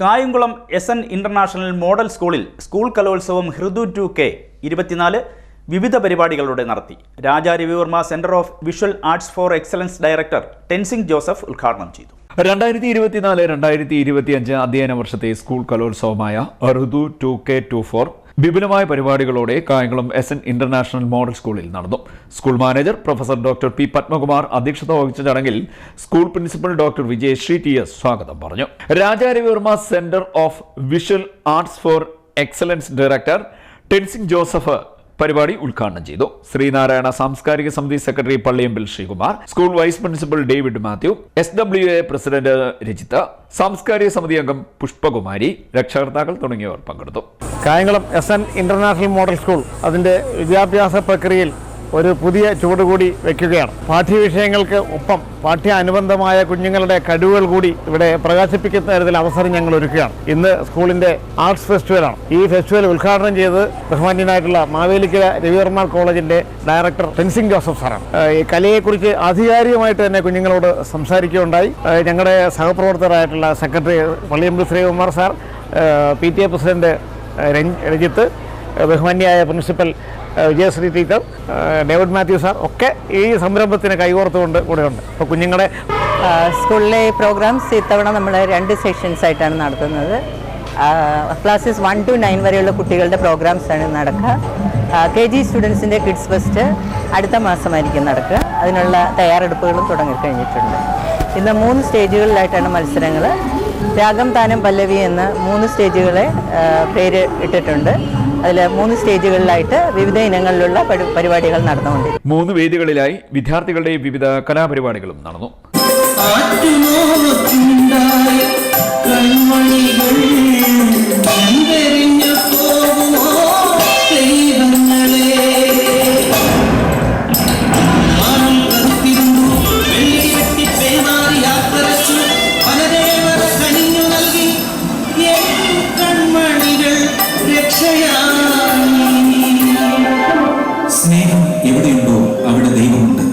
Kayamkulam SN international model സ്കൂളിൽ school കലോത്സവം Hridu 2K 24 വിവിധ പരിപാടികളുടെ നടത്തി. Raja Ravivarma centre of visual arts for excellence director Tenzing Joseph ഉദ്ഘാടനം ചെയ്തു. 2024-2025 അധ്യയന വർഷത്തെ സ്കൂൾ കലോത്സവമായ ഹൃദു 2K24 വിപുലമായ പരിപാടികളോടെ കായംകുളം SN ഇന്റർനാഷണൽ മോഡൽ സ്കൂളിൽ നടന്നു. School manager professor doctor P. Padmakumar അധ്യക്ഷത വഹിച്ച ചടങ്ങിൽ school principal doctor Vijayasree TS സ്വാഗതം പറഞ്ഞു. Raja Ravivarma centre of visual arts for excellence director Tenzing Joseph പരിപാടി ഉദ്ഘാടനം ചെയ്തു. ശ്രീനാരായണ സാംസ്കാരിക സമിതി secretary Palliyambil Sreekumar, school vice principal David Mathew, SWA president Rajitha, സാംസ്കാരിക സമിതി അംഗം പുഷ്പകുമാരി, രക്ഷകർത്താക്കൾ തുടങ്ങിയവർ പങ്കെടുത്തു. Kayamkulam SN international model school അതിൻ്റെ വിദ്യാഭ്യാസ പ്രക്രിയയിൽ ഒരു പുതിയ ചുവടുകൂടി വയ്ക്കുകയാണ്. പാഠ്യവിഷയങ്ങൾക്ക് ഒപ്പം പാഠ്യാനുബന്ധമായ കുഞ്ഞുങ്ങളുടെ കഴിവുകൾ കൂടി ഇവിടെ പ്രകാശിപ്പിക്കുന്ന തരത്തിൽ അവസരം ഞങ്ങൾ ഒരുക്കുകയാണ്. ഇന്ന് സ്കൂളിൻ്റെ ആർട്സ് ഫെസ്റ്റിവലാണ്. ഈ ഫെസ്റ്റിവൽ ഉദ്ഘാടനം ചെയ്തത് ബഹുമാന്യനായിട്ടുള്ള മാവേലിക്കര രവിവർമ്മ കോളേജിൻ്റെ ഡയറക്ടർ ടെൻസിംഗ് ജോസഫ് സാറാണ്. ഈ കലയെക്കുറിച്ച് ആധികാരികമായിട്ട് തന്നെ കുഞ്ഞുങ്ങളോട് സംസാരിക്കുകയുണ്ടായി. ഞങ്ങളുടെ സഹപ്രവർത്തകരായിട്ടുള്ള secretary Palliyambil Sreekumar sir, PTA president Rajith, ബഹുമാന്യായ principal Vijayasree teacher, David Mathew sir ഒക്കെ ഈ സംരംഭത്തിന് കൈകോർത്തുകൊണ്ട് കൂടെയുണ്ട്. അപ്പോൾ കുഞ്ഞുങ്ങളെ സ്കൂളിലെ പ്രോഗ്രാംസ് ഇത്തവണ നമ്മൾ 2 സെഷൻസ് ആയിട്ടാണ് നടത്തുന്നത്. ക്ലാസ്സസ് 1 to 9 വരെയുള്ള കുട്ടികളുടെ പ്രോഗ്രാംസ് ആണ് നടക്കുക. KG സ്റ്റുഡൻസിൻ്റെ കിഡ്സ് ഫെസ്റ്റ് അടുത്ത മാസമായിരിക്കും നടക്കുക. അതിനുള്ള തയ്യാറെടുപ്പുകളും തുടങ്ങിക്കഴിഞ്ഞിട്ടുണ്ട്. ഇന്ന് 3 സ്റ്റേജുകളിലായിട്ടാണ് മത്സരങ്ങൾ. രാഗം, താനം, പല്ലവി എന്ന് 3 സ്റ്റേജുകളെ പേര് ഇട്ടിട്ടുണ്ട്. അതിൽ 3 സ്റ്റേജുകളിലായിട്ട് വിവിധ ഇനങ്ങളിലുള്ള പരിപാടികൾ നടന്നുകൊണ്ടിരിക്കും. 3 വേദികളിലായി വിദ്യാർത്ഥികളുടെ വിവിധ കലാപരിപാടികളും നടന്നു. സ്നേഹം എവിടെയുണ്ടോ അവിടെ ദൈവമുണ്ട്.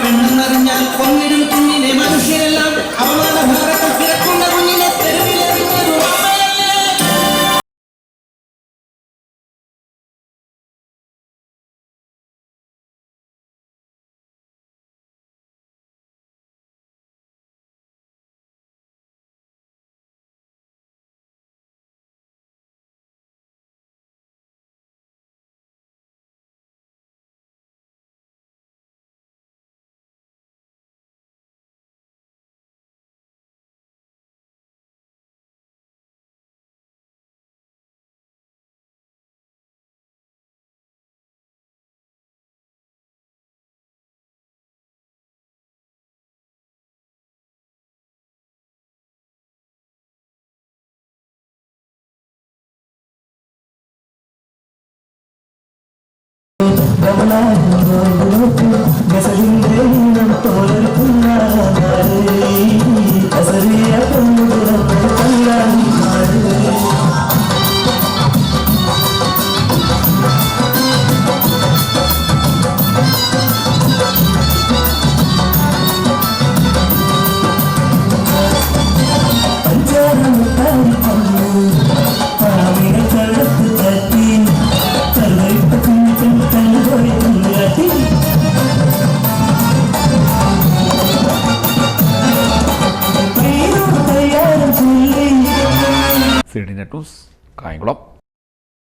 പെണ്ണെന്നറിഞ്ഞാൽ കൊന്നിടും കുഞ്ഞിനെ മനുഷ്യരെല്ലാം അവമാനഭാരത്തിൽ കിടക്കുന്ന കുഞ്ഞിനെ തെരുവിലെറിഞ്ഞൊരു CDNet News, കായംകുളം.